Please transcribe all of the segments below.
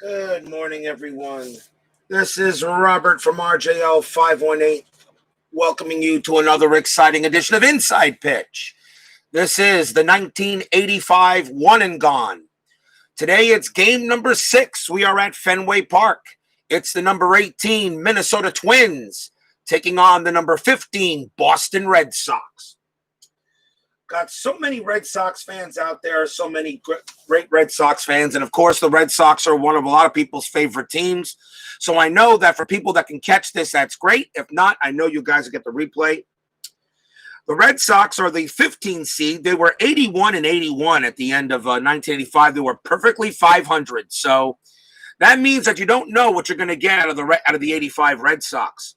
Good morning, everyone. This is Robert from RJL 518, welcoming you to another exciting edition of Inside Pitch. This is the 1985 One and Gone. Today it's game number 6. We are at Fenway Park. It's the number 18 Minnesota Twins taking on the number 15 Boston Red Sox. Got so many Red Sox fans out there, so many great Red Sox fans. And of course, the Red Sox are one of a lot of people's favorite teams. So I know that for people that can catch this, that's great. If not, I know you guys will get the replay. The Red Sox are the 15 seed. They were 81 and 81 at the end of 1985. They were perfectly 500. So that means that you don't know what you're going to get out of the 85 Red Sox.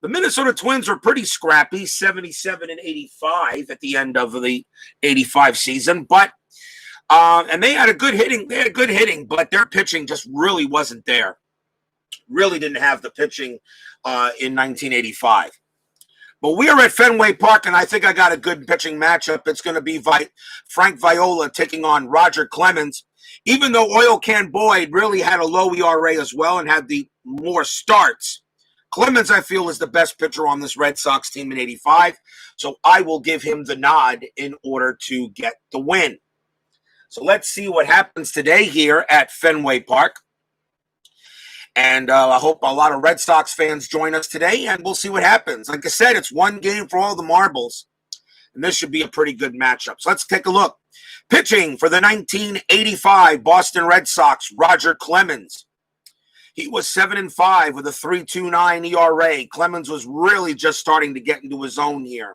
The Minnesota Twins were pretty scrappy, 77 and 85 at the end of the 85 season, but and they had good hitting, but their pitching just really wasn't there. Really didn't have the pitching in 1985. But we are at Fenway Park, and I think I got a good pitching matchup. It's going to be Frank Viola taking on Roger Clemens. Even though Oil Can Boyd really had a low ERA as well and had the more starts, Clemens, I feel, is the best pitcher on this Red Sox team in 85, so I will give him the nod in order to get the win. So let's see what happens today here at Fenway Park. And I hope a lot of Red Sox fans join us today, and we'll see what happens. Like I said, it's one game for all the marbles, and this should be a pretty good matchup. So let's take a look. Pitching for the 1985 Boston Red Sox, Roger Clemens. He was 7-5 with a 3.29 ERA. Clemens was really just starting to get into his own here.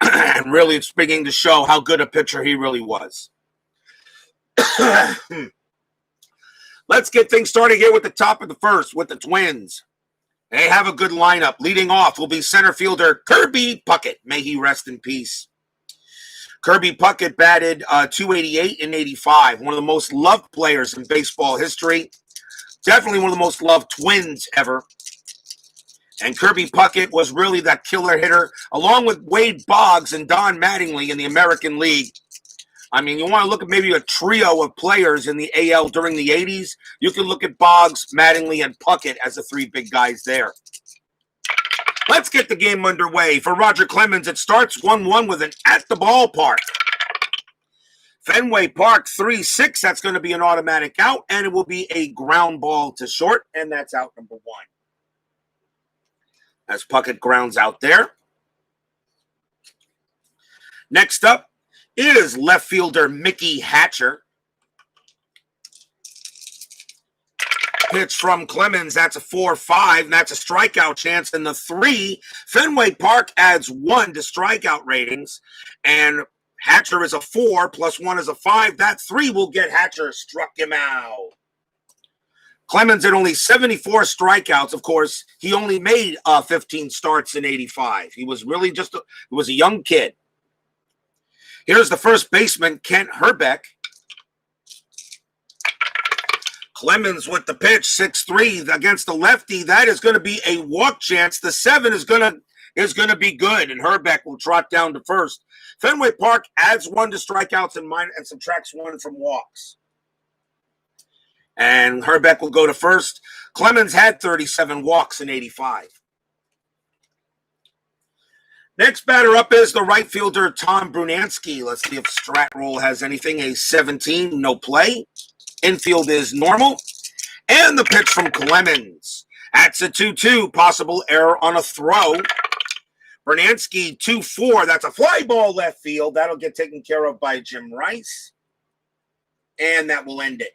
And really it's beginning to show how good a pitcher he really was. Let's get things started here with the top of the first with the Twins. They have a good lineup. Leading off will be center fielder Kirby Puckett. May he rest in peace. Kirby Puckett batted .288 in 85. One of the most loved players in baseball history. Definitely one of the most loved Twins ever. And Kirby Puckett was really that killer hitter, along with Wade Boggs and Don Mattingly in the American League. I mean, you want to look at maybe a trio of players in the AL during the 80s. You can look at Boggs, Mattingly, and Puckett as the three big guys there. Let's get the game underway. For Roger Clemens, it starts 1-1 with an at the ballpark. Fenway Park 3-6, that's going to be an automatic out, and it will be a ground ball to short, and that's out number 1. As Puckett grounds out there. Next up is left fielder Mickey Hatcher. Pitch from Clemens, that's a 4-5, and that's a strikeout chance. And the 3, Fenway Park adds 1 to strikeout ratings, and Hatcher is a 4 plus 1 is a 5. That 3 will get Hatcher. Struck him out. Clemens had only 74 strikeouts. Of course, he only made 15 starts in 85. He was really just he was a young kid. Here's the first baseman, Kent Herbeck. Clemens with the pitch, 6-3 against the lefty. That is going to be a walk chance. The 7 is going to be good, and Herbeck will trot down to first. Fenway Park adds 1 to strikeouts and subtracts 1 from walks. And Herbeck will go to first. Clemens had 37 walks in 85. Next batter up is the right fielder, Tom Brunansky. Let's see if Strat Roll has anything. A 17, no play. Infield is normal. And the pitch from Clemens. That's a 2-2, possible error on a throw. Brunansky 2-4. That's a fly ball left field. That'll get taken care of by Jim Rice. And that will end it.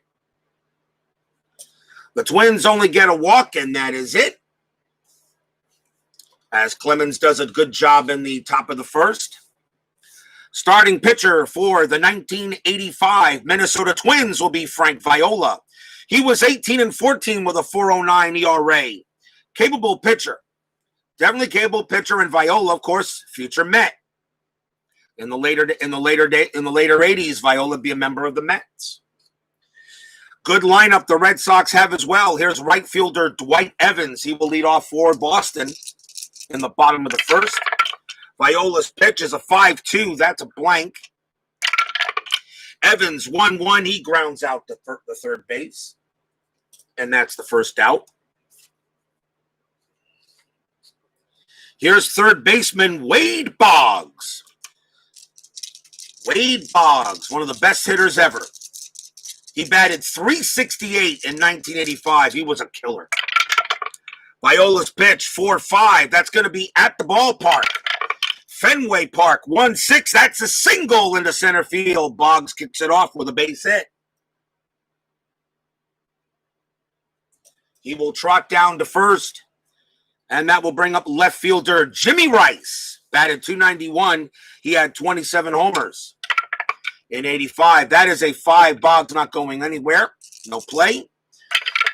The Twins only get a walk, and that is it. As Clemens does a good job in the top of the first. Starting pitcher for the 1985 Minnesota Twins will be Frank Viola. He was 18-14 with a 4.09 ERA. Capable pitcher. Definitely capable pitcher, and Viola, of course, future Met. In the later 80s, Viola be a member of the Mets. Good lineup the Red Sox have as well. Here's right fielder Dwight Evans. He will lead off for Boston in the bottom of the first. Viola's pitch is a 5-2. That's a blank. Evans 1-1. He grounds out the third base. and that's the first out. Here's third baseman Wade Boggs. Wade Boggs, one of the best hitters ever. He batted .368 in 1985. He was a killer. Viola's pitch, 4-5. That's going to be at the ballpark. Fenway Park, 1-6. That's a single into center field. Boggs kicks it off with a base hit. He will trot down to first, and that will bring up left fielder Jimmy Rice. Batted .291. He had 27 homers in 85. That is a 5. Boggs not going anywhere. No play.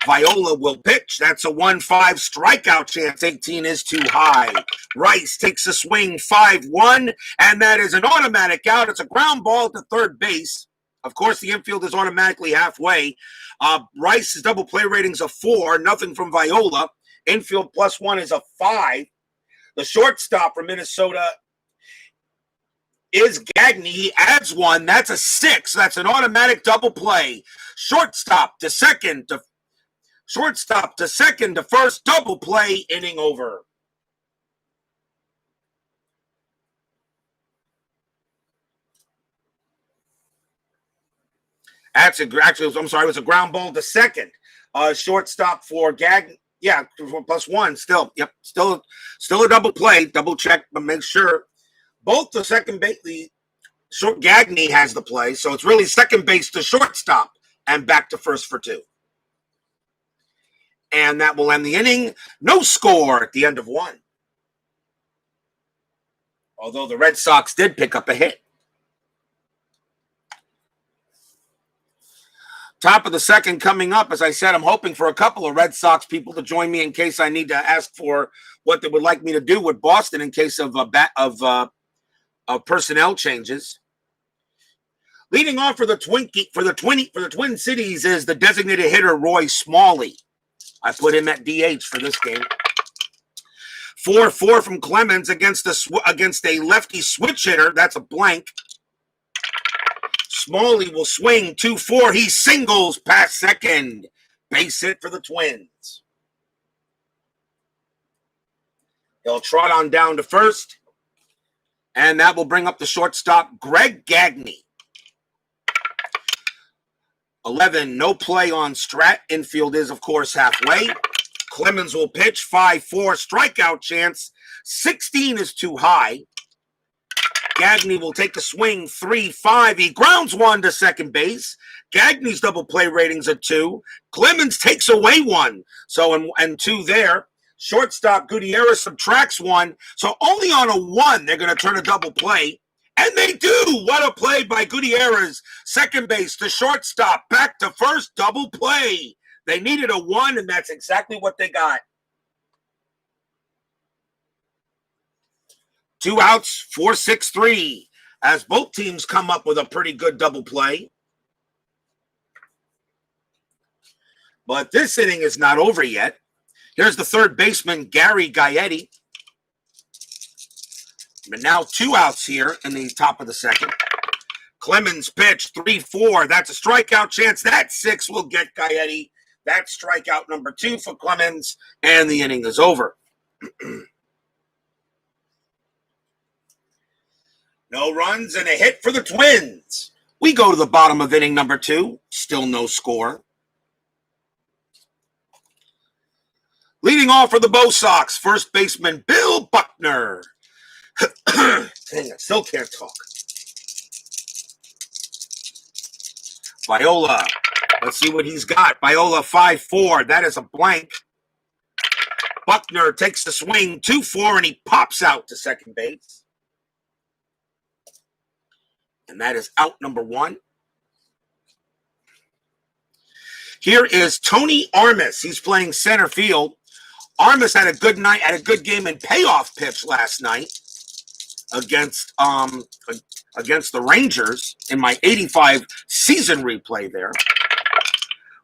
Viola will pitch. That's a 1-5 strikeout chance. 18 is too high. Rice takes a swing, 5-1, and that is an automatic out. It's a ground ball to third base. Of course, the infield is automatically halfway. Rice's double play rating's a 4. Nothing from Viola. Infield +1 is a 5. The shortstop for Minnesota is Gagne. He adds 1. That's a 6. That's an automatic double play. Shortstop to second to first, double play, inning over. It was a ground ball to second. Shortstop for Gagne. Yeah, +1 still. Yep, still a double play. Double check, but make sure. Both the second base, Gagne has the play, so it's really second base to shortstop and back to first for 2. And that will end the inning. No score at the end of 1. Although the Red Sox did pick up a hit. Top of the second coming up. As I said, I'm hoping for a couple of Red Sox people to join me in case I need to ask for what they would like me to do with Boston in case of personnel changes. Leading off for the Twin Cities is the designated hitter Roy Smalley. I put him at DH for this game. 4-4 from Clemens against a lefty switch hitter. That's a blank. Smalley will swing 2-4. He singles past second. Base hit for the Twins. He'll trot on down to first. And that will bring up the shortstop, Greg Gagne. 11, no play on Strat. Infield is, of course, halfway. Clemens will pitch, 5-4, strikeout chance. 16 is too high. Gagne will take a swing, 3-5. He grounds 1 to second base. Gagne's double play rating's a 2. Clemens takes away 1. So, and 2 there. Shortstop Gutierrez subtracts 1. So only on a 1, they're going to turn a double play. And they do. What a play by Gutierrez. Second base to shortstop. Back to first. Double play. They needed a 1, and that's exactly what they got. 2 outs, 4-6-3. As both teams come up with a pretty good double play. But this inning is not over yet. Here's the third baseman, Gary Guyetti. But now 2 outs here in the top of the second. Clemens pitch, 3-4. That's a strikeout chance. That 6 will get Guyetti. That's strikeout number 2 for Clemens, and the inning is over. No runs and a hit for the Twins. We go to the bottom of inning number 2. Still no score. Leading off for the Bo Sox, first baseman Bill Buckner. Dang, I still can't talk. Viola. Let's see what he's got. Viola 5-4. That is a blank. Buckner takes the swing 2-4 and he pops out to second base. And that is out number 1. Here is Tony Armas. He's playing center field. Armas had a good night, had a good game in payoff pitch last night against the Rangers in my 85 season replay there.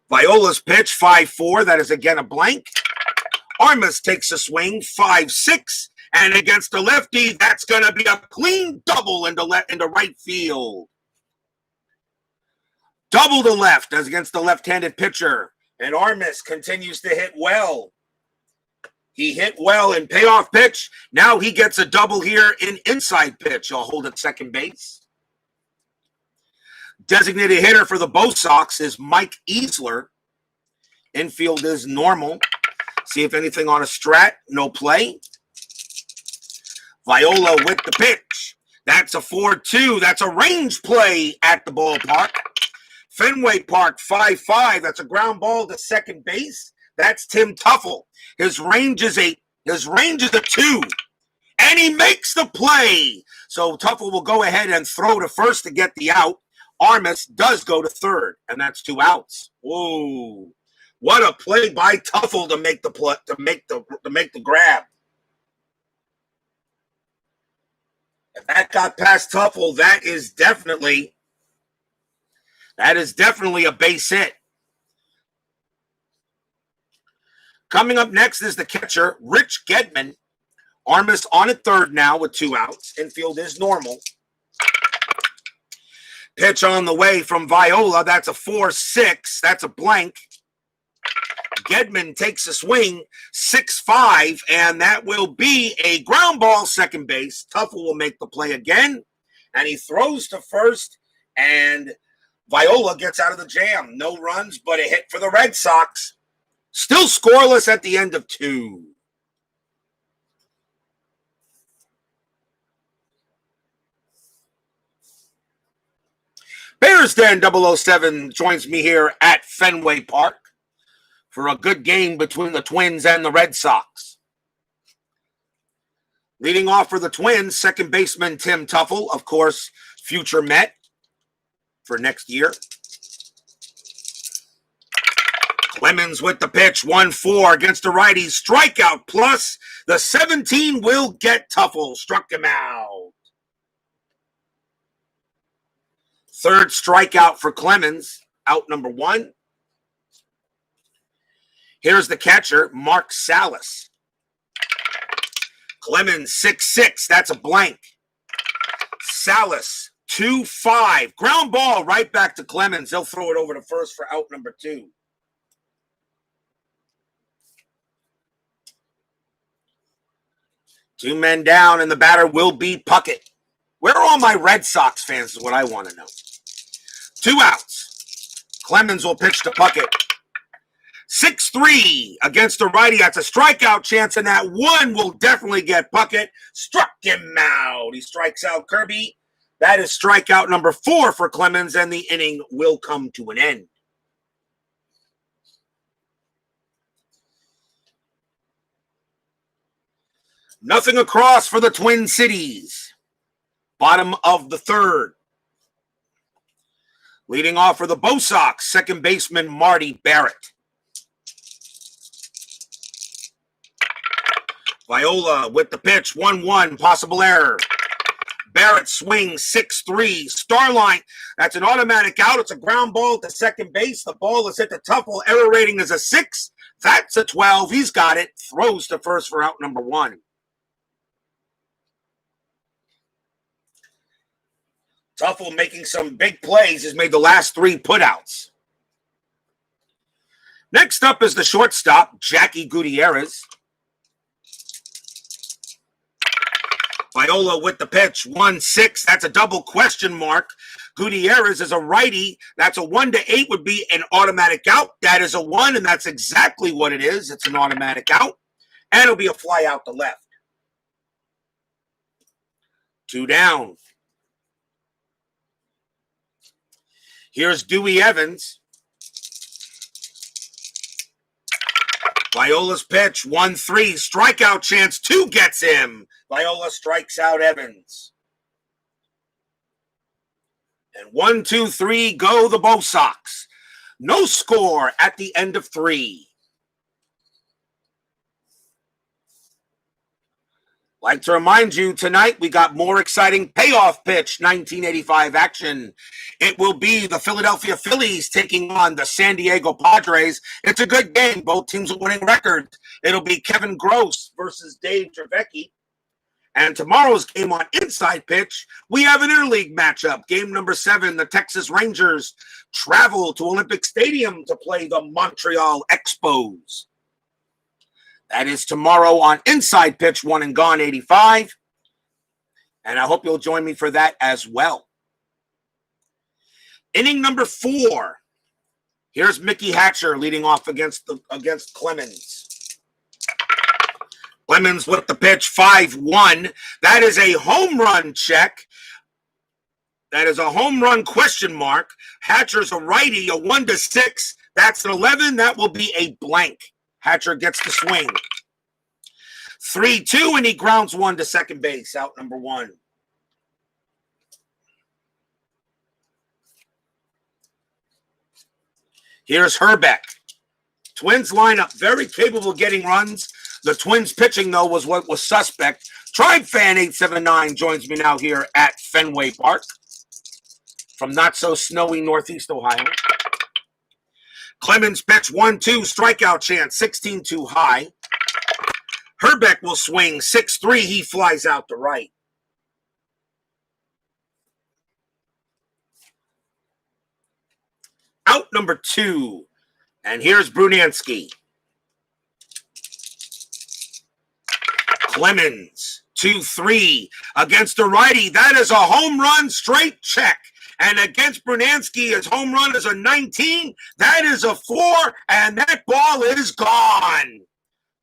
Viola's pitch, 5-4. That is again a blank. Armas takes a swing, 5-6. And against the lefty, that's going to be a clean double into right field. Double to left as against the left-handed pitcher. And Armas continues to hit well. He hit well in payoff pitch. Now he gets a double here in inside pitch. He'll hold at second base. Designated hitter for the Bo Sox is Mike Easler. Infield is normal. See if anything on a strat. No play. Viola with the pitch. That's a 4-2. That's a range play at the ballpark. Fenway Park 5-5. That's a ground ball to second base. That's Tim Tuffle. His range is a 2. And he makes the play. So Tuffle will go ahead and throw to first to get the out. Armas does go to third, and that's 2 outs. Whoa. What a play by Tuffle to make the grab. If that got past Tuffle, that is definitely a base hit. Coming up next is the catcher, Rich Gedman. Armas on at third now with 2 outs. Infield is normal. Pitch on the way from Viola. That's a 4-6. That's a blank. Gedman takes a swing, 6-5, and that will be a ground ball second base. Tuffle will make the play again, and he throws to first, and Viola gets out of the jam. No runs, but a hit for the Red Sox. Still scoreless at the end of 2. Bears Den 007 joins me here at Fenway Park for a good game between the Twins and the Red Sox. Leading off for the Twins, second baseman Tim Tuffle, of course, future Met for next year. Clemens with the pitch, 1-4 against the righty, strikeout plus the 17 will get Tuffle, struck him out. Third strikeout for Clemens, out number 1. Here's the catcher, Mark Salas. Clemens, 6-6, that's a blank. Salas, 2-5. Ground ball right back to Clemens. He'll throw it over to first for out number 2. Two men down, and the batter will be Puckett. Where are all my Red Sox fans is what I want to know. 2 outs. Clemens will pitch to Puckett. 6-3 against the righty. That's a strikeout chance, and that one will definitely get Puckett. Struck him out. He strikes out Kirby. That is strikeout number 4 for Clemens, and the inning will come to an end. Nothing across for the Twin Cities. Bottom of the 3rd. Leading off for the Bo Sox, second baseman Marty Barrett. Viola with the pitch, 1-1, possible error. Barrett swings, 6-3, Starline. That's an automatic out. It's a ground ball to second base. The ball is hit to Tuffle. Error rating is a 6. That's a 12. He's got it. Throws to first for out number 1. Tuffle making some big plays. Has made the last 3 putouts. Next up is the shortstop, Jackie Gutierrez. Viola with the pitch, 1-6. That's a double question mark. Gutierrez is a righty. That's a 1-8 would be an automatic out. That is a 1, and that's exactly what it is. It's an automatic out, and it'll be a fly out to left. 2 down. Here's Dewey Evans. Viola's pitch, 1-3. Strikeout chance, 2 gets him. Viola strikes out Evans. And 1, 2, 3 go the Bo Sox. No score at the end of 3. Like to remind you, tonight we got more exciting payoff pitch 1985 action. It will be the Philadelphia Phillies taking on the San Diego Padres. It's a good game. Both teams are winning records. It'll be Kevin Gross versus Dave Trevecki. And tomorrow's game on Inside Pitch, we have an interleague matchup. Game number 7, the Texas Rangers travel to Olympic Stadium to play the Montreal Expos. That is tomorrow on Inside Pitch, 1 and Gone 85. And I hope you'll join me for that as well. Inning number 4. Here's Mickey Hatcher leading off against Clemens. Clemens with the pitch, 5-1. That is a home run check. That is a home run question mark. Hatcher's a righty, a 1-6. That's an 11. That will be a blank. Hatcher gets the swing. 3-2, and he grounds one to second base, out number 1. Here's Herbeck. Twins lineup, very capable of getting runs. The Twins pitching, though, was what was suspect. Tribe Fan 879 joins me now here at Fenway Park from not-so-snowy Northeast Ohio. Clemens pitch 1-2, strikeout chance, 16-2 high. Herbeck will swing 6-3. He flies out to right. Out number 2. And here's Brunansky. Clemens, 2-3 against the righty. That is a home run straight check. And against Brunansky, his home run is a 19. That is a 4, and that ball is gone.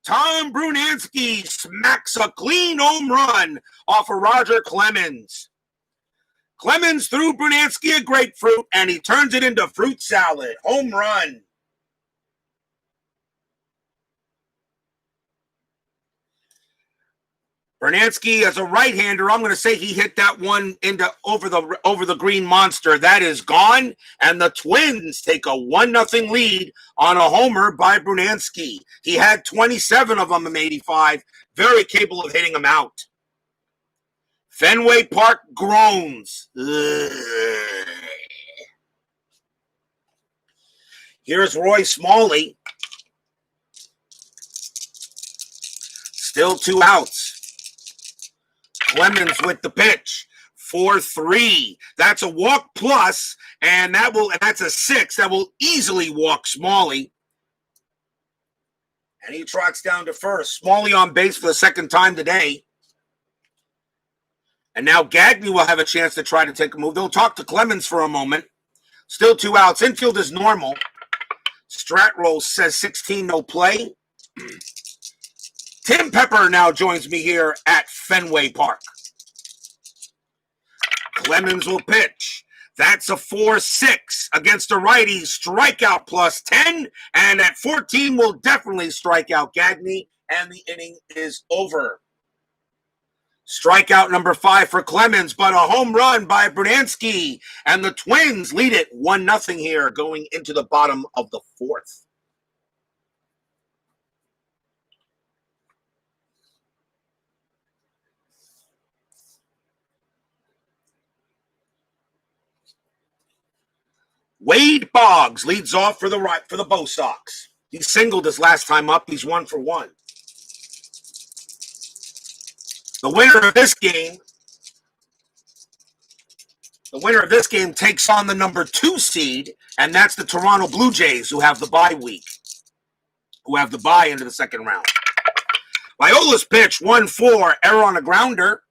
Tom Brunansky smacks a clean home run off of Roger Clemens. Clemens threw Brunansky a grapefruit, and he turns it into fruit salad. Home run. Brunansky, as a right-hander, I'm going to say he hit that one over the green monster. That is gone, and the Twins take a 1-0 lead on a homer by Brunansky. He had 27 of them in 85, very capable of hitting them out. Fenway Park groans. Ugh. Here's Roy Smalley. Still 2 outs. Clemens with the pitch, 4-3. That's a walk plus, and that's a 6. That will easily walk Smalley. And he trots down to first. Smalley on base for the second time today. And now Gagne will have a chance to try to take a move. They'll talk to Clemens for a moment. Still 2 outs. Infield is normal. Stratroll says 16, no play. Tim Pepper now joins me here at Fenway Park. Clemens will pitch. That's a 4-6 against a righty. Strikeout plus 10. And at 14 will definitely strike out Gagne. And the inning is over. Strikeout number 5 for Clemens, but a home run by Brunansky. And the Twins lead it 1-0 here going into the bottom of the 4th. Wade Boggs leads off for the Bo Sox. He singled his last time up. He's 1 for 1. The winner of this game takes on the number 2 seed, and that's the Toronto Blue Jays, who have the bye week, who have the bye into the second round. Viola's pitch, 1-4, error on a grounder.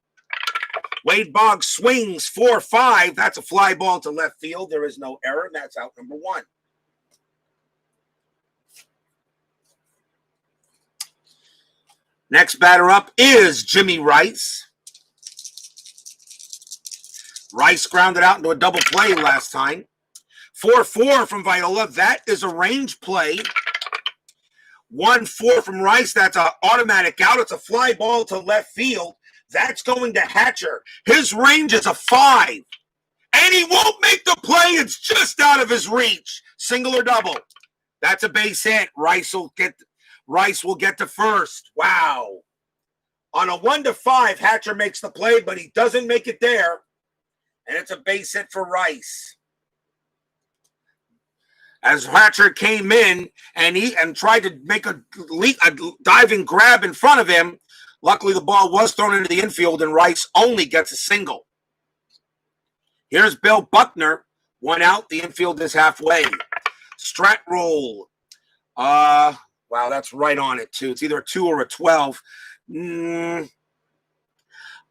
Wade Boggs swings 4-5. That's a fly ball to left field. There is no error, and that's out number 1. Next batter up is Jimmy Rice. Rice grounded out into a double play last time. 4-4 from Viola. That is a range play. 1-4 from Rice. That's an automatic out. It's a fly ball to left field. That's going to Hatcher. His range is a 5. And he won't make the play. It's just out of his reach. Single or double. That's a base hit. Rice will get to first. Wow. On a 1-5, Hatcher makes the play, but he doesn't make it there. And it's a base hit for Rice. As Hatcher came in and tried to make a diving grab in front of him, Luckily, the ball was thrown into the infield, and Rice only gets a single. Here's Bill Buckner. 1 out. The infield is halfway. Strat roll. Wow, that's right on it, too. It's either a 2 or a 12.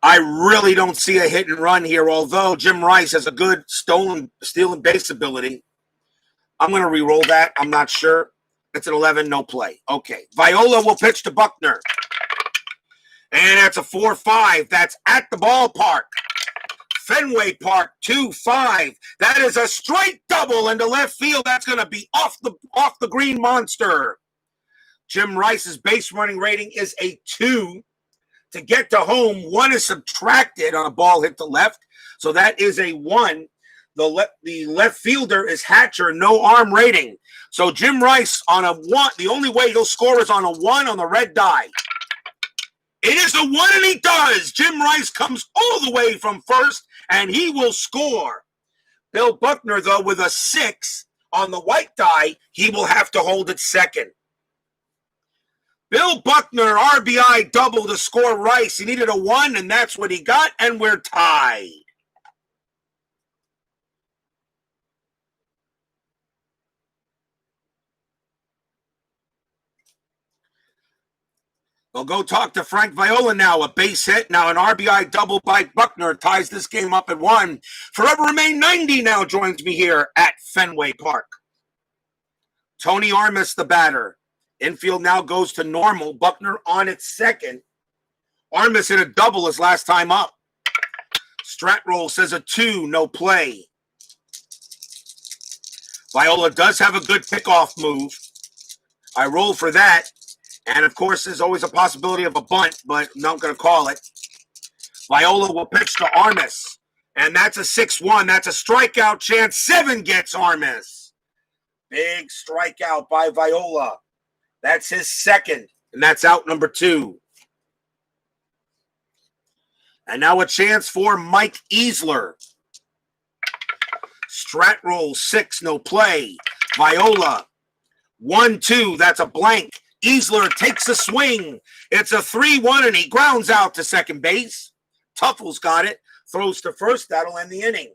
I really don't see a hit and run here, although Jim Rice has a good stealing base ability. I'm going to re-roll that. I'm not sure. It's an 11, no play. Okay. Viola will pitch to Buckner. And that's a 4-5. That's at the ballpark. Fenway Park, 2-5. That is a straight double into left field. That's going to be off the green monster. Jim Rice's base running rating is a 2. To get to home, 1 is subtracted on a ball hit to left. So that is a 1. The left fielder is Hatcher, no arm rating. So Jim Rice on a 1, the only way he'll score is on a 1 on the red die. It is a 1, and he does. Jim Rice comes all the way from first, and he will score. Bill Buckner, though, with a 6 on the white die, he will have to hold it second. Bill Buckner, RBI double to score Rice. He needed a 1, and that's what he got, and we're tied. We'll go talk to Frank Viola now. A base hit. Now an RBI double by Buckner ties this game up at 1. Forever Remain 90 now joins me here at Fenway Park. Tony Armas, the batter. Infield now goes to normal. Buckner on its second. Armas hit a double his last time up. Strat roll says a 2, no play. Viola does have a good pickoff move. I roll for that. And, of course, there's always a possibility of a bunt, but I'm not going to call it. Viola will pitch to Armas. And that's a 6-1. That's a strikeout chance. 7 gets Armas. Big strikeout by Viola. That's his second. And that's out number 2. And now a chance for Mike Easler. Strat roll 6, no play. Viola. 1-2. That's a blank. Easler takes a swing. It's a 3-1, and he grounds out to second base. Tuffle's got it. Throws to first. That'll end the inning.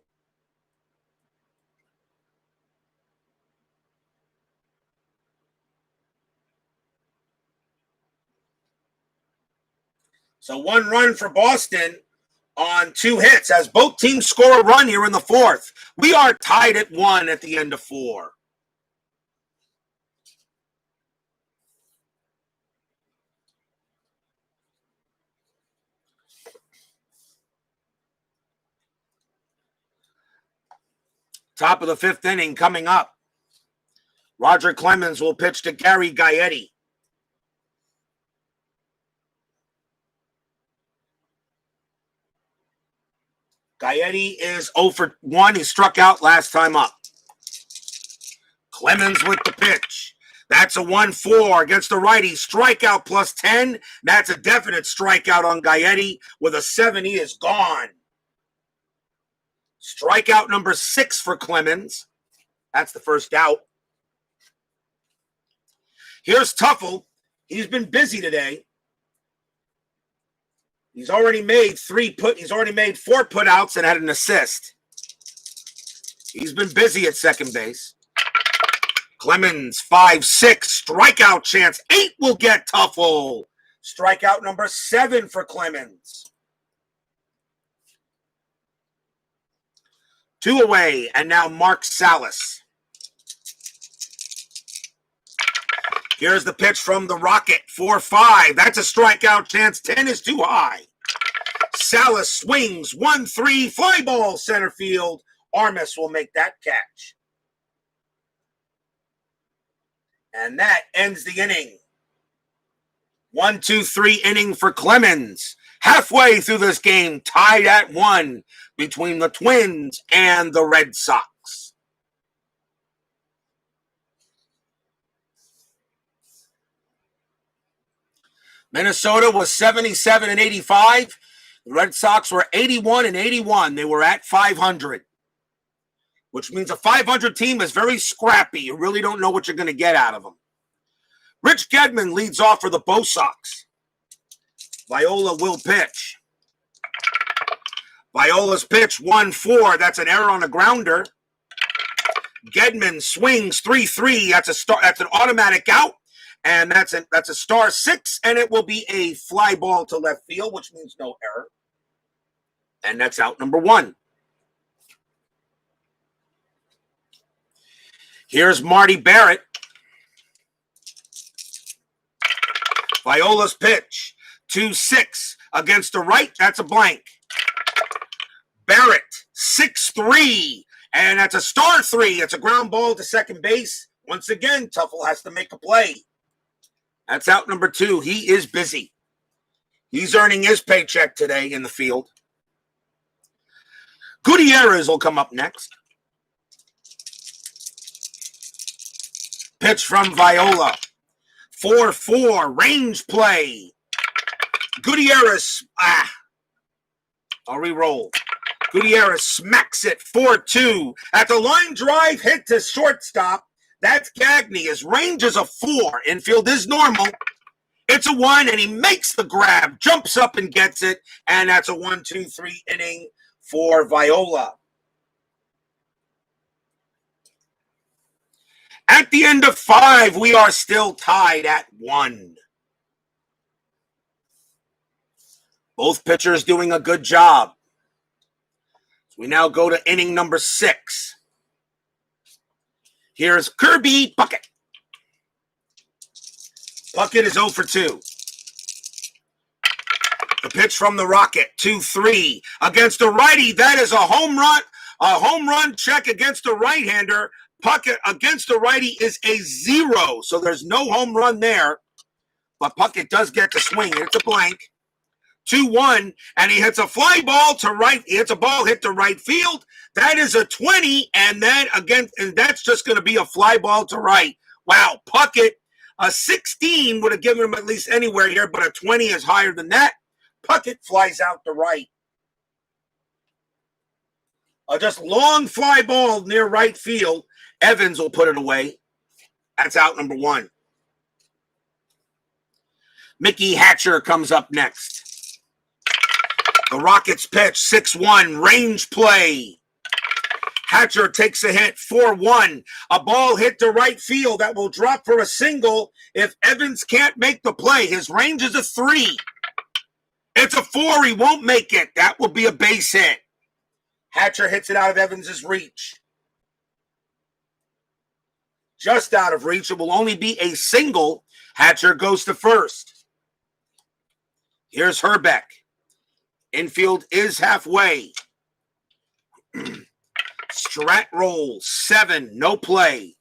So 1 run for Boston on 2 hits as both teams score a run here in the 4th. We are tied at 1 at the end of 4. Top of the 5th inning coming up. Roger Clemens will pitch to Gary Guyetti. Guyetti is 0 for 1. He struck out last time up. Clemens with the pitch. That's a 1-4 against the righty. Strikeout plus 10. That's a definite strikeout on Guyetti. With a 7, he is gone. Strikeout number 6 for Clemens. That's the first out. Here's Tuffle. He's been busy today. He's already made 4 putouts and had an assist. He's been busy at second base. Clemens 5-6 strikeout chance. 8 will get Tuffle. Strikeout number 7 for Clemens. 2 away, and now Mark Salas. Here's the pitch from the Rocket, 4-5. That's a strikeout chance. 10 is too high. Salas swings, 1-3, fly ball center field. Armas will make that catch. And that ends the inning. 1-2-3 inning for Clemens. Halfway through this game, tied at 1 between the Twins and the Red Sox. Minnesota was 77-85. The Red Sox were 81-81. They were at 500, which means a 500 team is very scrappy. You really don't know what you're going to get out of them. Rich Gedman leads off for the Bo Sox. Viola will pitch. Viola's pitch, 1-4. That's an error on a grounder. Gedman swings 3-3. That's an automatic out. And that's a star 6, and it will be a fly ball to left field, which means no error. And that's out number 1. Here's Marty Barrett. Viola's pitch, 2-6 against the right. That's a blank. Barrett, 6-3, and that's a star 3. It's a ground ball to second base. Once again, Tuffle has to make a play. That's out number 2. He is busy. He's earning his paycheck today in the field. Gutierrez will come up next. Pitch from Viola. 4-4, range play. Gutierrez, I'll re-roll. Gutierrez smacks it, 4-2. At the line drive, hit to shortstop. That's Gagne. His range is a 4. Infield is normal. It's a 1, and he makes the grab, jumps up and gets it, and that's a 1-2-3 inning for Viola. At the end of 5, we are still tied at 1. Both pitchers doing a good job. So we now go to inning number 6. Here's Kirby Puckett. Puckett is 0 for 2. The pitch from the Rocket, 2-3 against the righty. That is a home run. A home run check against the right-hander. Puckett against the righty is a 0, so there's no home run there. But Puckett does get to swing. It's a blank. 2-1, and he hits a fly ball to right. He hits a ball hit to right field. That is a 20, and that's just going to be a fly ball to right. Wow, Puckett, a 16 would have given him at least anywhere here, but a 20 is higher than that. Puckett flies out to right. Just long fly ball near right field. Evans will put it away. That's out number 1. Mickey Hatcher comes up next. The Rockets pitch, 6-1, range play. Hatcher takes a hit, 4-1. A ball hit to right field that will drop for a single if Evans can't make the play. His range is a 3. It's a 4. He won't make it. That will be a base hit. Hatcher hits it out of Evans's reach. Just out of reach. It will only be a single. Hatcher goes to first. Here's Herbeck. Infield is halfway. Strat roll, 7, no play.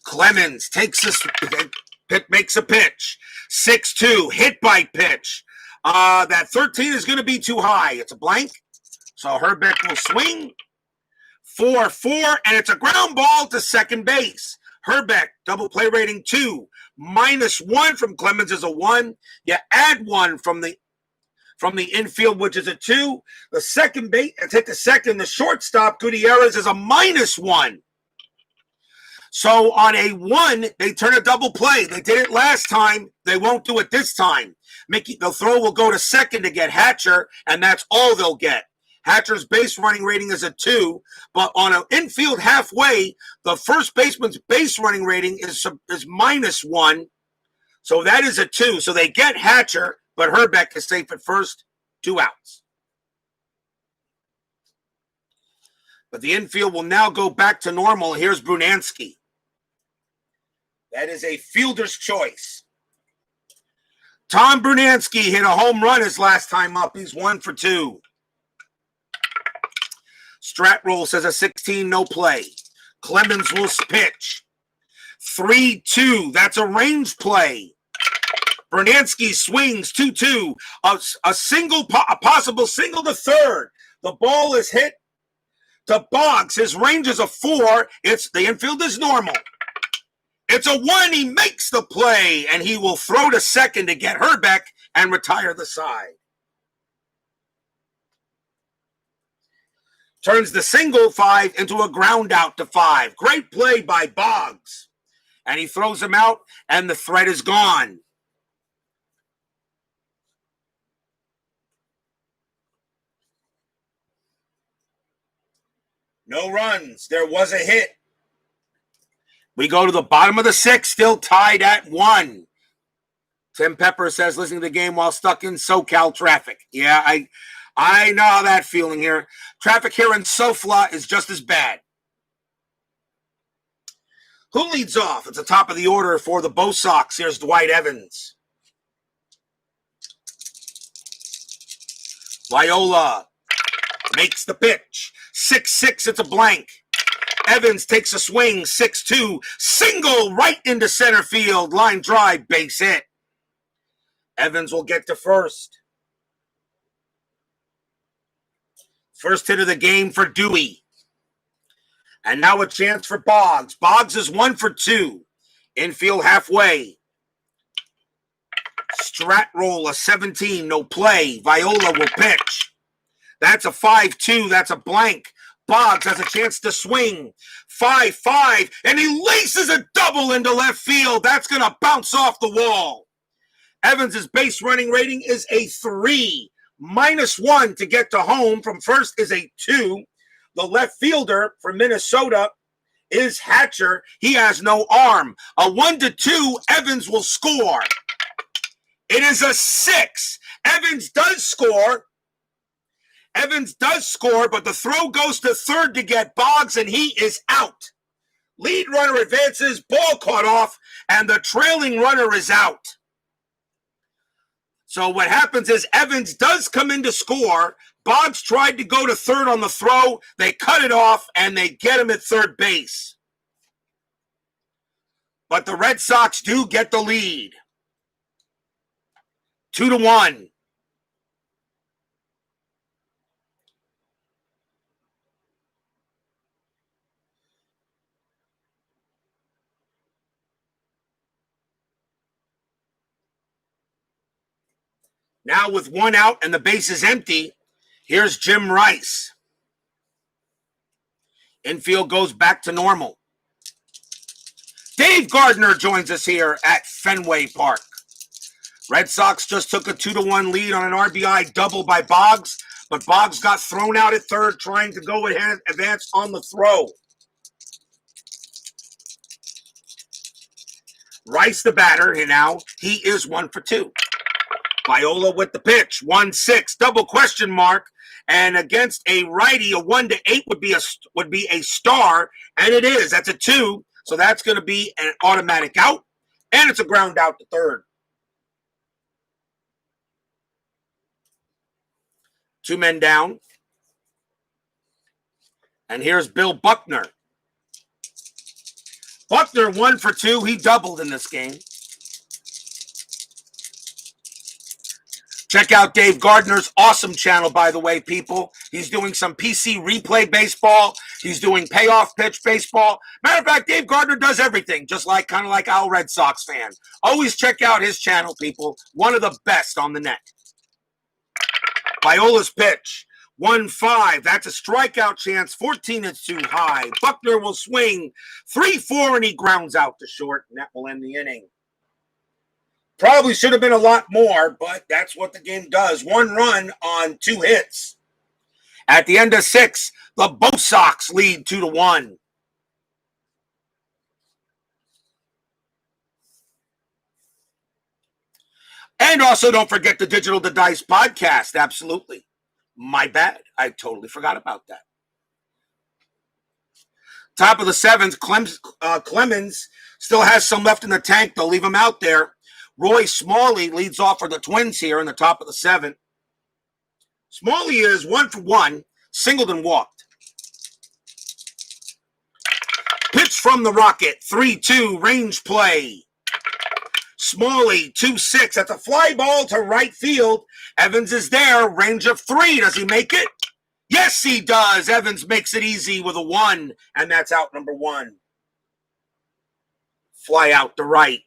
Clemens makes a pitch. 6-2, hit by pitch. That 13 is going to be too high. It's a blank. So Herbeck will swing. 4-4, and it's a ground ball to second base. Herbeck, double play rating 2. -1 from Clemens is a 1. You add 1 from the infield, which is a 2. The second base, hit the second. The shortstop, Gutierrez, is a -1. So on a 1, they turn a double play. They did it last time. They won't do it this time. The throw will go to second to get Hatcher, and that's all they'll get. Hatcher's base running rating is a 2, but on an infield halfway, the first baseman's base running rating is -1. So that is a 2. So they get Hatcher, but Herbeck is safe at first, 2 outs. But the infield will now go back to normal. Here's Brunansky. That is a fielder's choice. Tom Brunansky hit a home run his last time up. He's 1 for 2. Strat roll says a 16, no play. Clemens will pitch. 3-2. That's a range play. Brunansky swings 2-2. A possible single to third. The ball is hit to Boggs. His range is a 4. The infield is normal. It's a 1. He makes the play, and he will throw to second to get Herbeck and retire the side. Turns the single 5 into a ground out to 5. Great play by Boggs. And he throws him out, and the threat is gone. No runs. There was a hit. We go to the bottom of the sixth, still tied at 1. Tim Pepper says, listening to the game while stuck in SoCal traffic. Yeah, I know how that feeling here. Traffic here in SoFla is just as bad. Who leads off? It's the top of the order for the Bo Sox. Here's Dwight Evans. Viola makes the pitch. 6-6, it's a blank. Evans takes a swing. 6-2, single right into center field. Line drive, base hit. Evans will get to first. First hit of the game for Dewey. And now a chance for Boggs. Boggs is 1 for 2. Infield halfway. Strat roll, a 17, no play. Viola will pitch. That's a 5-2. That's a blank. Boggs has a chance to swing. 5-5, and he laces a double into left field. That's going to bounce off the wall. Evans' base running rating is a 3. -1 to get to home from first is a 2. The left fielder for Minnesota is Hatcher. He has no arm. A 1-2, Evans will score. It is a 6. Evans does score. But the throw goes to third to get Boggs, and he is out. Lead runner advances, ball caught off, and the trailing runner is out. So what happens is Evans does come in to score. Boggs tried to go to third on the throw. They cut it off, and they get him at third base. But the Red Sox do get the lead. 2-1. Now with 1 out and the base is empty, here's Jim Rice. Infield goes back to normal. Dave Gardner joins us here at Fenway Park. Red Sox just took a 2-1 lead on an RBI double by Boggs, but Boggs got thrown out at third trying to go advance on the throw. Rice the batter, and now he is 1 for 2. Viola with the pitch, 1-6, double question mark, and against a righty, a 1-8 would be a star, and it is. That's a 2, so that's going to be an automatic out, and it's a ground out to third. 2 men down, and here's Bill Buckner. Buckner 1 for 2. He doubled in this game. Check out Dave Gardner's awesome channel, by the way, people. He's doing some PC replay baseball. He's doing payoff pitch baseball. Matter of fact, Dave Gardner does everything, just like kind of like our Red Sox fan. Always check out his channel, people. One of the best on the net. Viola's pitch, 1-5. That's a strikeout chance. 14 is too high. Buckner will swing 3-4, and he grounds out to short, and that will end the inning. Probably should have been a lot more, but that's what the game does. 1 run on 2 hits. At the end of 6, the Bo Sox lead 2-1. And also don't forget the Digital to Dice podcast. Absolutely. My bad. I totally forgot about that. Top of the 7th, Clemens still has some left in the tank. They'll leave him out there. Roy Smalley leads off for the Twins here in the top of the 7th. Smalley is 1 for 1, singled and walked. Pitch from the Rocket, 3-2, range play. Smalley, 2-6. That's a fly ball to right field. Evans is there, range of 3. Does he make it? Yes, he does. Evans makes it easy with a 1, and that's out number 1. Fly out to right.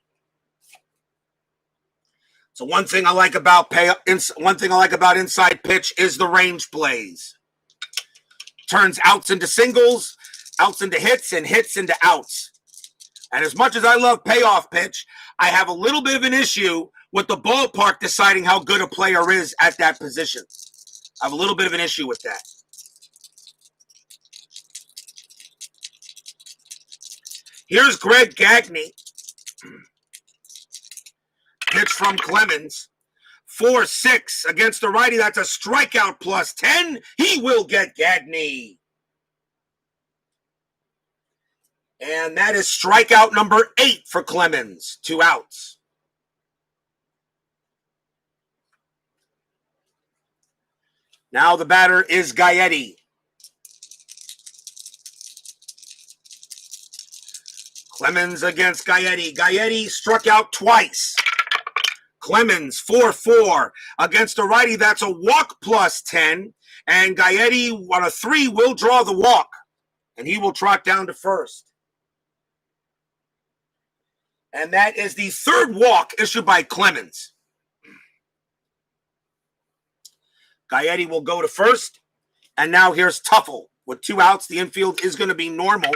So one thing I like about inside pitch is the range plays. Turns outs into singles, outs into hits, and hits into outs. And as much as I love payoff pitch, I have a little bit of an issue with the ballpark deciding how good a player is at that position. I have a little bit of an issue with that. Here's Greg Gagne. Pitch from Clemens. 4-6 against the righty. That's a strikeout plus 10. He will get Gagne. And that is strikeout number 8 for Clemens. 2 outs. Now the batter is Guyetti. Clemens against Guyetti. Guyetti struck out twice. Clemens, 4-4 against the righty. That's a walk plus 10. And Guyetti on a 3 will draw the walk. And he will trot down to first. And that is the 3rd walk issued by Clemens. Guyetti will go to first. And now here's Tuffle. With 2 outs, the infield is going to be normal.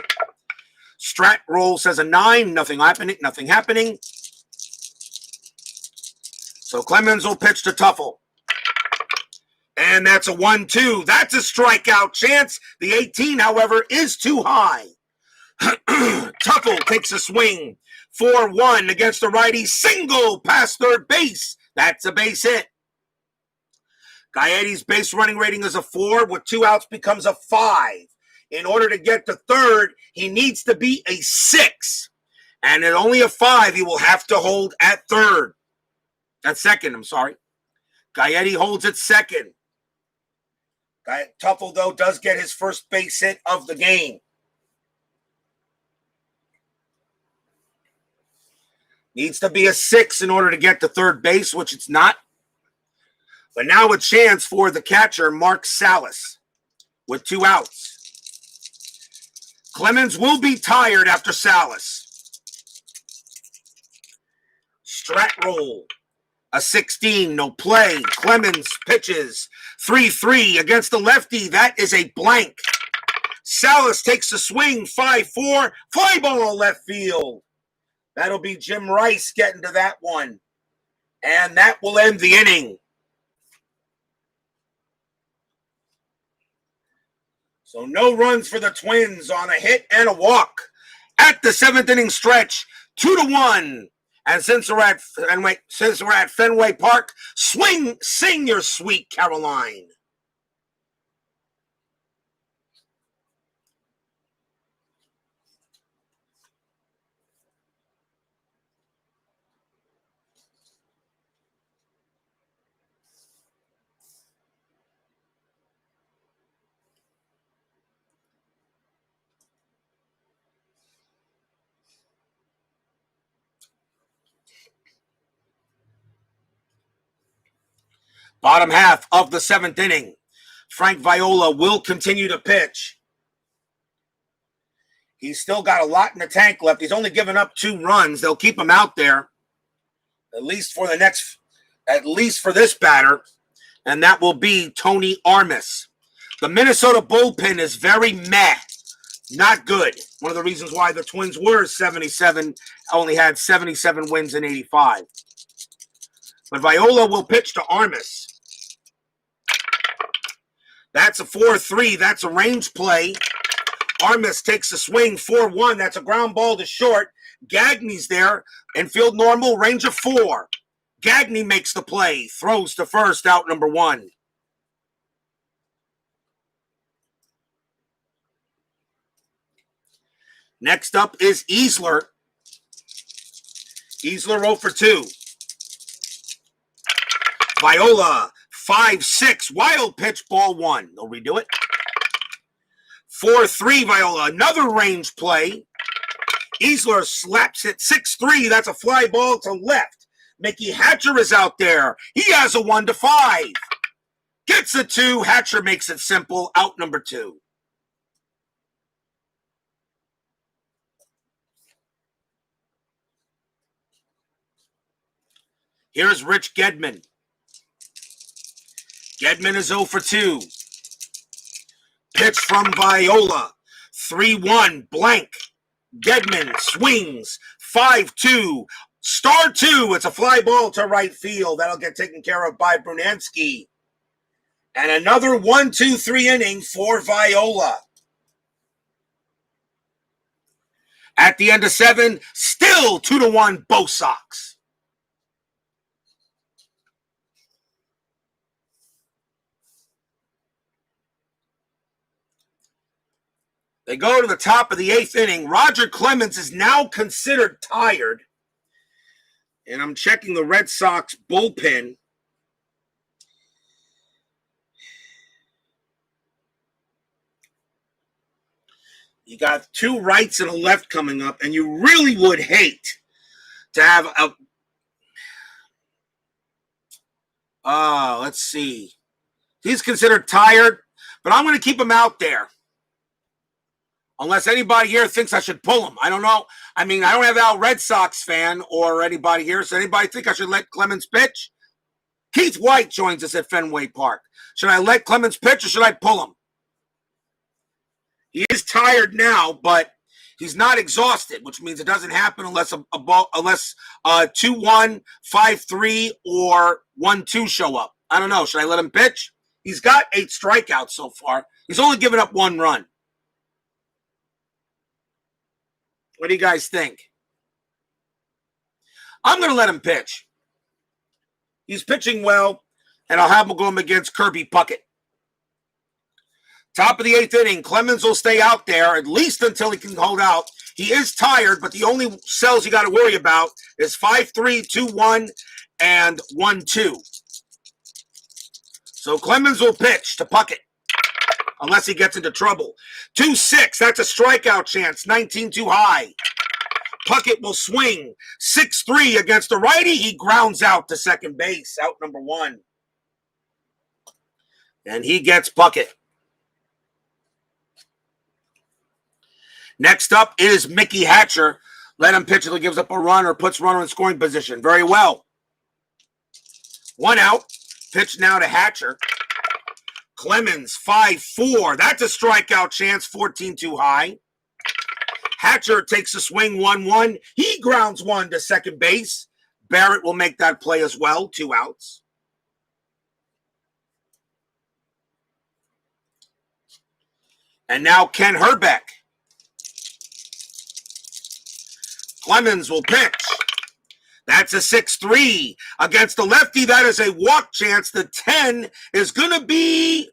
Strat roll says a 9. Nothing happening. So Clemens will pitch to Tuffle. And that's a 1-2. That's a strikeout chance. The 18, however, is too high. Tuffle takes a swing. 4-1 against the righty. Single past third base. That's a base hit. Guayetti's base running rating is a 4. With 2 outs becomes a 5. In order to get to third, he needs to be a 6. And at only a 5, he will have to hold at third. At second, I'm sorry. Guyetti holds at second. Tuffle, though, does get his first base hit of the game. Needs to be a 6 in order to get to third base, which it's not. But now a chance for the catcher, Mark Salas, with 2 outs. Clemens will be tired after Salas. Strat roll. A 16, no play. Clemens pitches. 3-3 against the lefty. That is a blank. Salas takes a swing. 5-4. Fly ball left field. That'll be Jim Rice getting to that one. And that will end the inning. So no runs for the Twins on a hit and a walk. At the 7th inning stretch, 2-1. And since we're at Fenway Park, sing your sweet Caroline. Bottom half of the 7th inning. Frank Viola will continue to pitch. He's still got a lot in the tank left. He's only given up 2 runs. They'll keep him out there, at least for this batter, and that will be Tony Armas. The Minnesota bullpen is very meh. Not good. One of the reasons why the Twins were 77, only had 77 wins in 85. But Viola will pitch to Armas. That's a 4-3. That's a range play. Armas takes a swing. 4-1. That's a ground ball to short. Gagne's there. Infield normal. Range of 4. Gagne makes the play. Throws to first. Out number 1. Next up is Easler. Easler 0 for 2. Viola, 5-6, wild pitch, ball 1. They'll redo it. 4-3, Viola, another range play. Easler slaps it, 6-3, that's a fly ball to left. Mickey Hatcher is out there. He has a 1-5. Gets a 2, Hatcher makes it simple, out number 2. Here's Rich Gedman. Gedman is 0 for 2. Pitch from Viola. 3-1, blank. Gedman swings. 5-2. Star 2. It's a fly ball to right field. That'll get taken care of by Brunansky. And another 1-2-3 inning for Viola. At the end of 7, still 2-1 Bo Sox. They go to the top of the 8th inning. Roger Clemens is now considered tired. And I'm checking the Red Sox bullpen. You got 2 rights and a left coming up, and you really would hate to have a... let's see. He's considered tired, but I'm going to keep him out there. Unless anybody here thinks I should pull him. I don't know. I mean, I don't have a Red Sox fan or anybody here. So anybody think I should let Clemens pitch? Keith White joins us at Fenway Park. Should I let Clemens pitch or should I pull him? He is tired now, but he's not exhausted, which means it doesn't happen unless unless 2-1, 5-3, or 1-2 show up. I don't know. Should I let him pitch? He's got 8 strikeouts so far. He's only given up 1 run. What do you guys think? I'm going to let him pitch. He's pitching well, and I'll have him go against Kirby Puckett. Top of the 8th inning, Clemens will stay out there at least until he can hold out. He is tired, but the only cells you got to worry about is 5-3, 2-1, and 1-2. So Clemens will pitch to Puckett unless he gets into trouble. 2-6, that's a strikeout chance, 19 too high. Puckett will swing 6-3 against the righty. He grounds out to second base, out number 1. And he gets Puckett. Next up is Mickey Hatcher. Let him pitch until he gives up a run or puts runner in scoring position. Very well. 1 out. Pitch now to Hatcher. Clemens, 5-4. That's a strikeout chance, 14 too high. Hatcher takes a swing, 1-1. He grounds 1 to second base. Barrett will make that play as well, 2 outs. And now Ken Herbeck. Clemens will pitch. That's a 6-3 against the lefty. That is a walk chance. The 10 is going to be,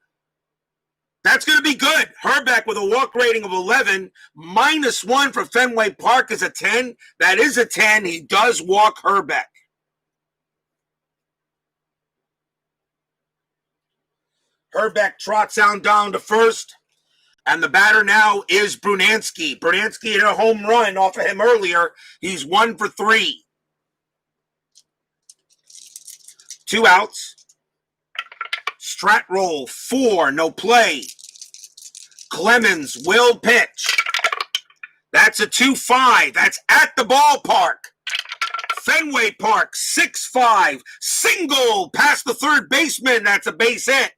that's going to be good. Herbeck with a walk rating of 11. -1 for Fenway Park is a 10. That is a 10. He does walk Herbeck. Herbeck trots down to first. And the batter now is Brunansky. Brunansky hit a home run off of him earlier. He's 1 for 3. 2 outs. Strat roll, 4, no play. Clemens will pitch. That's a 2-5. That's at the ballpark. Fenway Park, 6-5. Single past the third baseman. That's a base hit.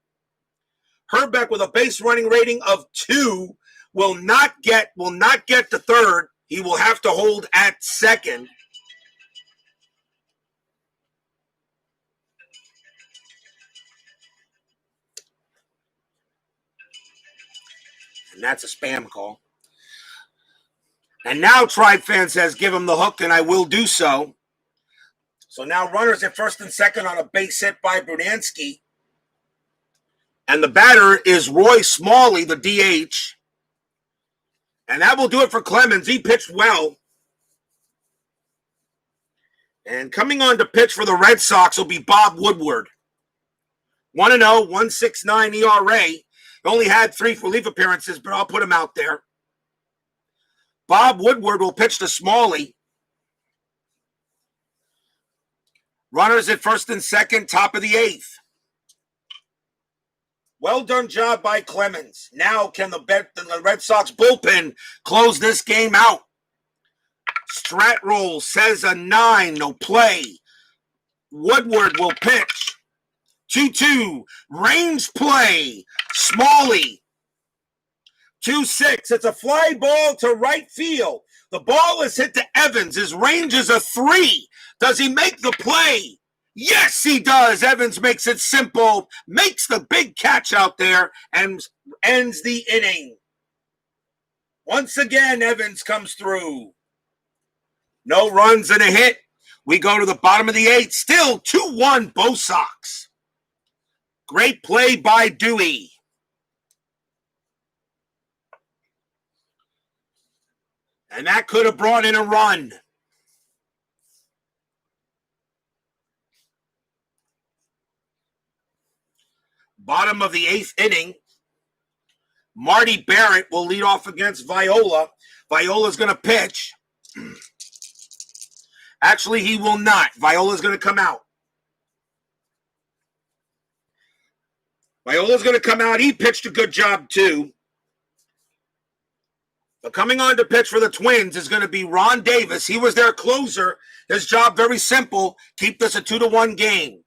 Herbeck with a base running rating of 2 will not get to third. He will have to hold at second. And that's a spam call. And now Tribe Fan says, give him the hook, and I will do so. So now runners at first and second on a base hit by Brunansky. And the batter is Roy Smalley, the DH. And that will do it for Clemens. He pitched well. And coming on to pitch for the Red Sox will be Bob Woodward. 1-0, 1.69 ERA. He only had 3 relief appearances, but I'll put him out there. Bob Woodward will pitch to Smalley. Runners at first and second, top of the 8th. Well done job by Clemens. Now can the Red Sox bullpen close this game out? Strat roll says a 9, no play. Woodward will pitch. 2-2, range play. Smalley. 2-6, it's a fly ball to right field. The ball is hit to Evans. His range is a 3. Does he make the play? Yes, he does. Evans makes it simple, makes the big catch out there, and ends the inning. Once again, Evans comes through. No runs and a hit. We go to the bottom of the 8th. Still 2-1 Bo Sox. Great play by Dewey. And that could have brought in a run. Bottom of the 8th inning. Marty Barrett will lead off against Viola. Viola's going to pitch. Actually, he will not. Viola's going to come out. Viola's going to come out. He pitched a good job, too. But coming on to pitch for the Twins is going to be Ron Davis. He was their closer. His job, very simple. Keep this a 2-1 game.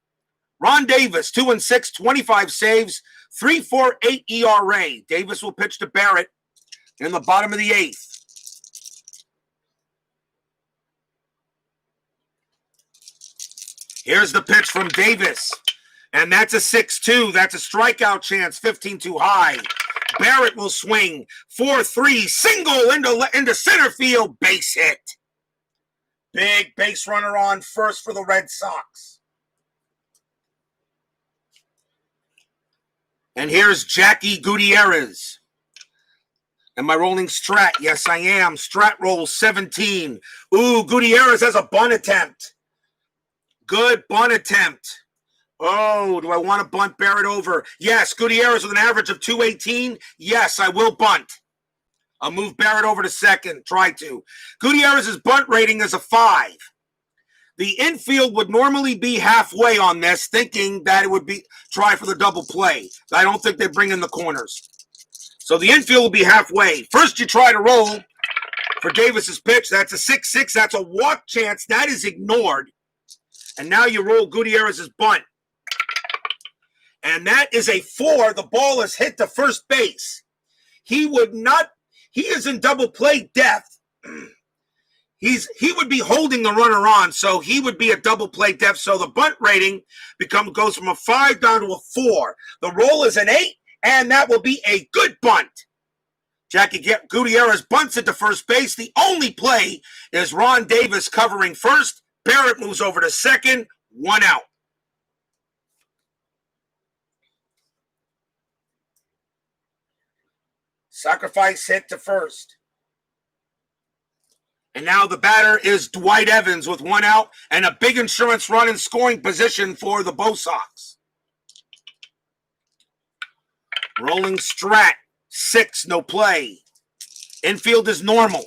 Ron Davis, 2-6, 25 saves, 3.48 ERA. Davis will pitch to Barrett in the bottom of the 8th. Here's the pitch from Davis. And that's a 6-2. That's a strikeout chance, 15 too high. Barrett will swing. 4-3, single into center field, base hit. Big base runner on first for the Red Sox. And here's Jackie Gutierrez. Am I rolling Strat? Yes, I am. Strat roll 17. Ooh, Gutierrez has a bunt attempt. Good bunt attempt. Oh, do I want to bunt Barrett over? Yes, Gutierrez with an average of 218. Yes, I will bunt. I'll move Barrett over to second. Try to. Gutierrez's bunt rating is a 5. The infield would normally be halfway on this, thinking that it would be try for the double play. I don't think they bring in the corners. So the infield will be halfway. First you try to roll for Davis's pitch. That's a 6-6. That's a walk chance. That is ignored. And now you roll Gutierrez's bunt. And that is a 4. The ball is hit to first base. He is in double play depth. He would be holding the runner on, so he would be at double play depth. So the bunt rating goes from a 5 down to a 4. The roll is an 8, and that will be a good bunt. Jackie Gutierrez bunts it to first base. The only play is Ron Davis covering first. Barrett moves over to second. 1 out. Sacrifice hit to first. And now the batter is Dwight Evans with 1 out and a big insurance run in scoring position for the Bo Sox. Rolling Strat, 6, no play. Infield is normal.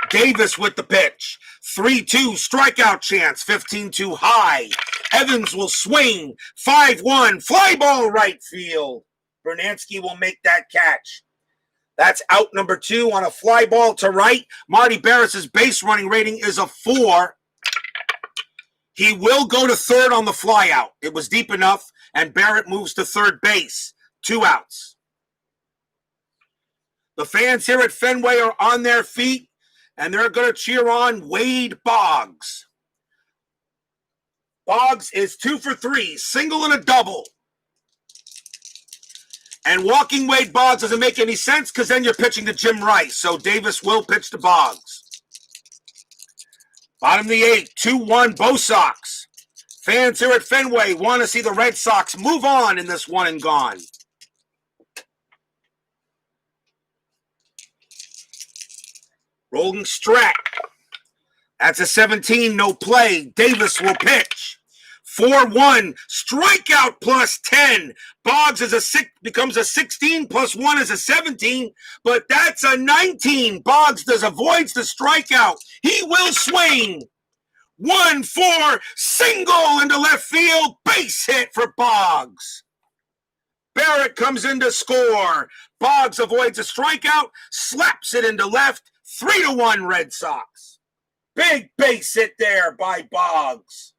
Davis with the pitch. 3-2, strikeout chance, 15 too high. Evans will swing. 5-1, fly ball right field. Bernansky will make that catch. That's out number 2 on a fly ball to right. Marty Barrett's base running rating is a 4. He will go to third on the fly out. It was deep enough, and Barrett moves to third base. 2 outs. The fans here at Fenway are on their feet, and they're going to cheer on Wade Boggs. Boggs is 2 for 3, single and a double. And walking Wade Boggs doesn't make any sense because then you're pitching to Jim Rice. So Davis will pitch to Boggs. Bottom of the 8th, 2-1 Bo Sox. Fans here at Fenway want to see the Red Sox move on in this one and gone. Rolling Strat. That's a 17, no play. Davis will pitch. 4-1, strikeout plus 10. Boggs becomes a 16 plus 1 is a 17, but that's a 19. Boggs avoids the strikeout. He will swing. 1-4, single into left field, base hit for Boggs. Barrett comes in to score. Boggs avoids a strikeout, slaps it into left. 3-1 Red Sox. Big base hit there by Boggs.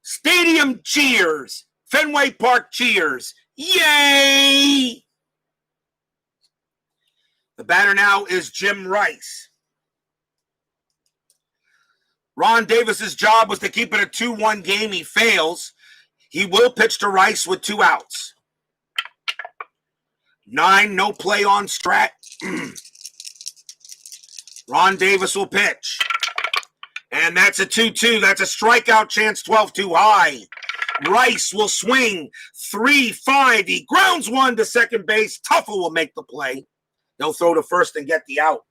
Stadium cheers. Fenway Park cheers. Yay! The batter now is Jim Rice. Ron Davis's job was to keep it a 2-1 game. He fails. He will pitch to Rice with 2 outs. 9, no play on strat. Ron Davis will pitch. And that's a 2-2. That's a strikeout chance, 12-2 high. Rice will swing 3-5. He grounds one to second base. Tuffle will make the play. They'll throw to first and get the out.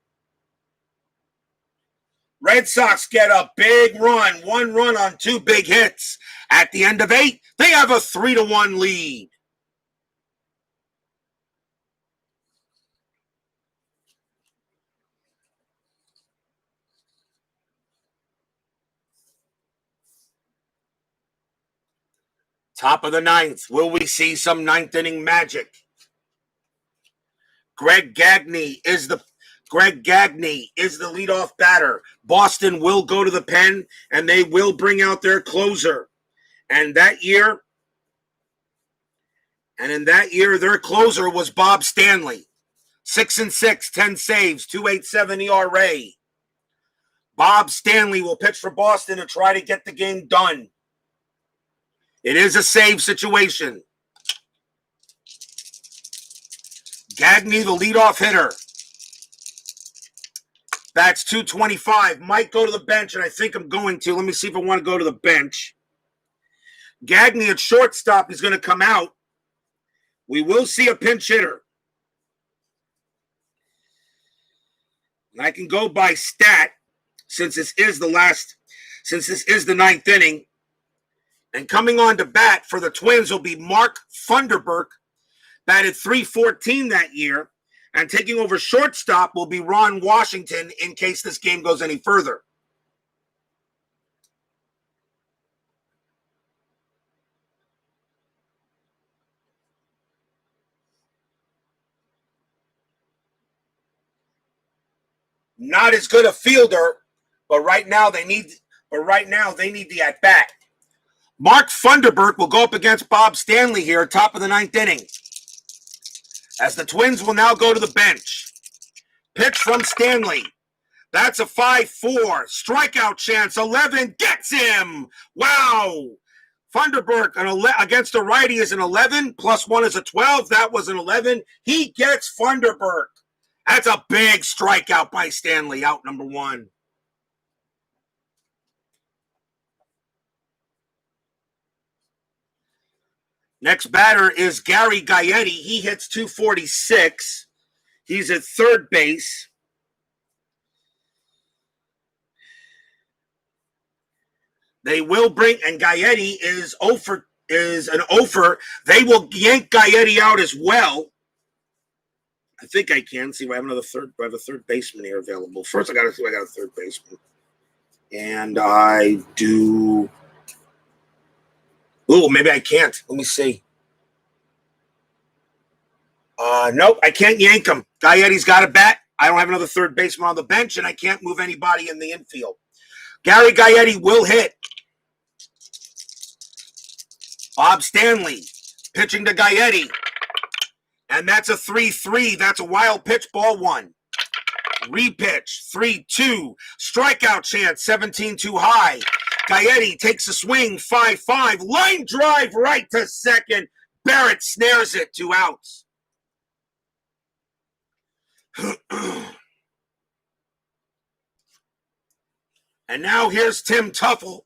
Red Sox get a big run. 1 run on 2 big hits. At the end of 8, they have a 3-1 lead. Top of the 9th. Will we see some 9th inning magic? Greg Gagne is the leadoff batter. Boston will go to the pen, and they will bring out their closer. And in that year, their closer was Bob Stanley. 6-6, 10 saves, 2.87 ERA. Bob Stanley will pitch for Boston to try to get the game done. It is a save situation. Gagne, the leadoff hitter. That's 225. Might go to the bench, and I think I'm going to. Let me see if I want to go to the bench. Gagne at shortstop. He's going to come out. We will see a pinch hitter. And I can go by stat since this is the 9th inning. And coming on to bat for the Twins will be Mark Funderburk, batted .314 that year. And taking over shortstop will be Ron Washington in case this game goes any further. Not as good a fielder, but right now they need the at bat. Mark Funderburk will go up against Bob Stanley here, top of the 9th inning. As the Twins will now go to the bench. Pitch from Stanley. That's a 5-4. Strikeout chance. 11 gets him. Wow. Funderburk against a righty is an 11. Plus 1 is a 12. That was an 11. He gets Funderburk. That's a big strikeout by Stanley. Out number 1. Next batter is Gary Guyetti. He hits .246. He's at third base. They will bring, and Guyetti is an offer. They will yank Guyetti out as well. I think I can see. I have a third baseman here available. First, I got to see. I got a third baseman, and I do. Ooh, maybe I can't. Let me see. Nope, I can't yank him. Guyetti's got a bat. I don't have another third baseman on the bench, and I can't move anybody in the infield. Gary Guyetti will hit. Bob Stanley pitching to Guyetti. And that's a 3-3. That's a wild pitch, ball 1. Repitch, 3-2. Strikeout chance, 17-2 high. Guyetti takes a swing, 5-5. Line drive right to second. Barrett snares it, 2 outs. And now here's Tim Tuffle.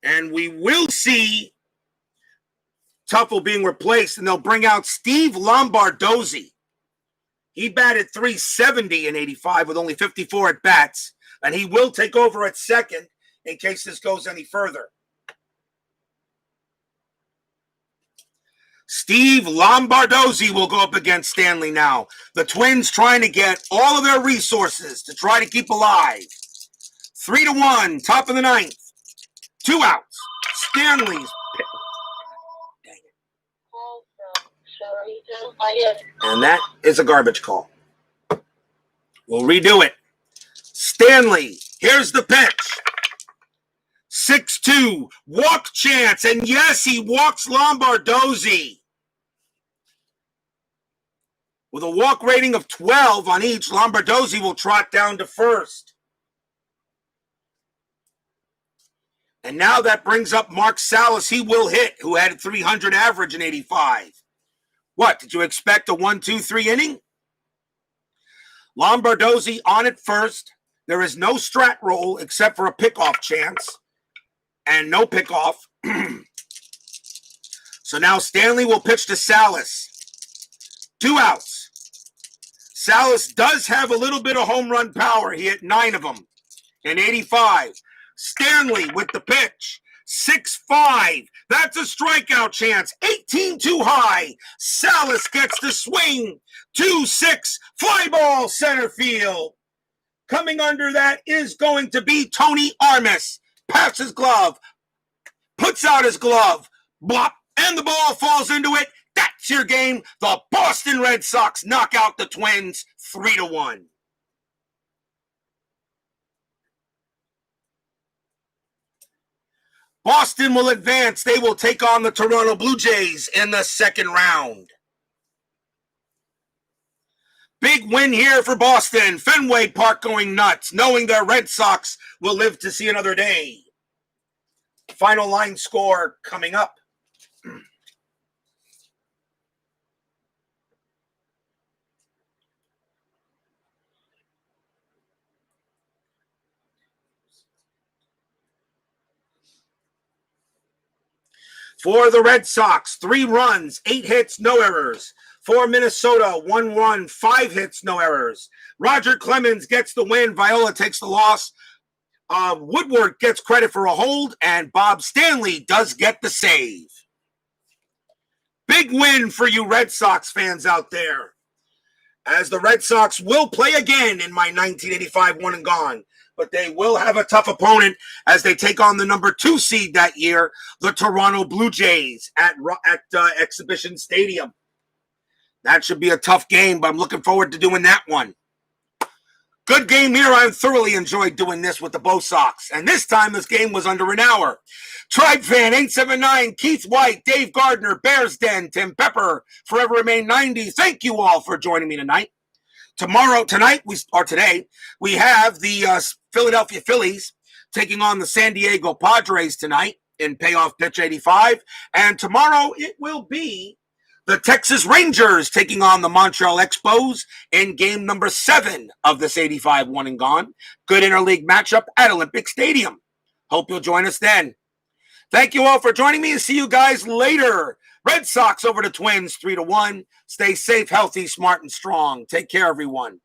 And we will see Tuffle being replaced, and they'll bring out Steve Lombardozzi. He batted .370 in 85 with only 54 at-bats, and he will take over at second in case this goes any further. Steve Lombardozzi will go up against Stanley now. The Twins trying to get all of their resources to try to keep alive. 3-1, top of the 9th. 2 outs. Stanley's pick. Dang it. And that is a garbage call. We'll redo it. Stanley, here's the pitch. 6-2, walk chance, and yes, he walks Lombardozzi. With a walk rating of 12 on each, Lombardozzi will trot down to first. And now that brings up Mark Salas. He will hit, who had a 300 average in 85. What, did you expect a 1-2-3 inning? Lombardozzi on at first. There is no strat roll except for a pickoff chance. And no pickoff. So now Stanley will pitch to Salas. 2 outs. Salas does have a little bit of home run power. He hit 9 of them in 85. Stanley with the pitch. 6-5. That's a strikeout chance. 18 too high. Salas gets the swing. 2-6. Fly ball center field. Coming under that is going to be Tony Armas. Passes glove. Puts out his glove. Blop. And the ball falls into it. That's your game. The Boston Red Sox knock out the Twins 3-1. Boston will advance. They will take on the Toronto Blue Jays in the second round. Big win here for Boston. Fenway Park going nuts, knowing their Red Sox will live to see another day. Final line score coming up. For the Red Sox, 3 runs, 8 hits, no errors. For Minnesota, 1 run, 5 hits, no errors. Roger Clemens gets the win. Viola takes the loss. Woodward gets credit for a hold, and Bob Stanley does get the save. Big win for you Red Sox fans out there, as the Red Sox will play again in my 1985 one and gone. But they will have a tough opponent as they take on the number 2 seed that year, the Toronto Blue Jays at Exhibition Stadium. That should be a tough game, but I'm looking forward to doing that one. Good game here. I thoroughly enjoyed doing this with the Bo Sox. And this time, this game was under an hour. Tribe Fan 879, Keith White, Dave Gardner, Bears Den, Tim Pepper, Forever Remain 90. Thank you all for joining me tonight. Today, we have the Philadelphia Phillies taking on the San Diego Padres tonight in Payoff Pitch 85. And tomorrow it will be the Texas Rangers taking on the Montreal Expos in game number 7 of this 85 one and gone. Good interleague matchup at Olympic Stadium. Hope you'll join us then. Thank you all for joining me and see you guys later. Red Sox over the Twins 3-1. Stay safe, healthy, smart, and strong. Take care, everyone.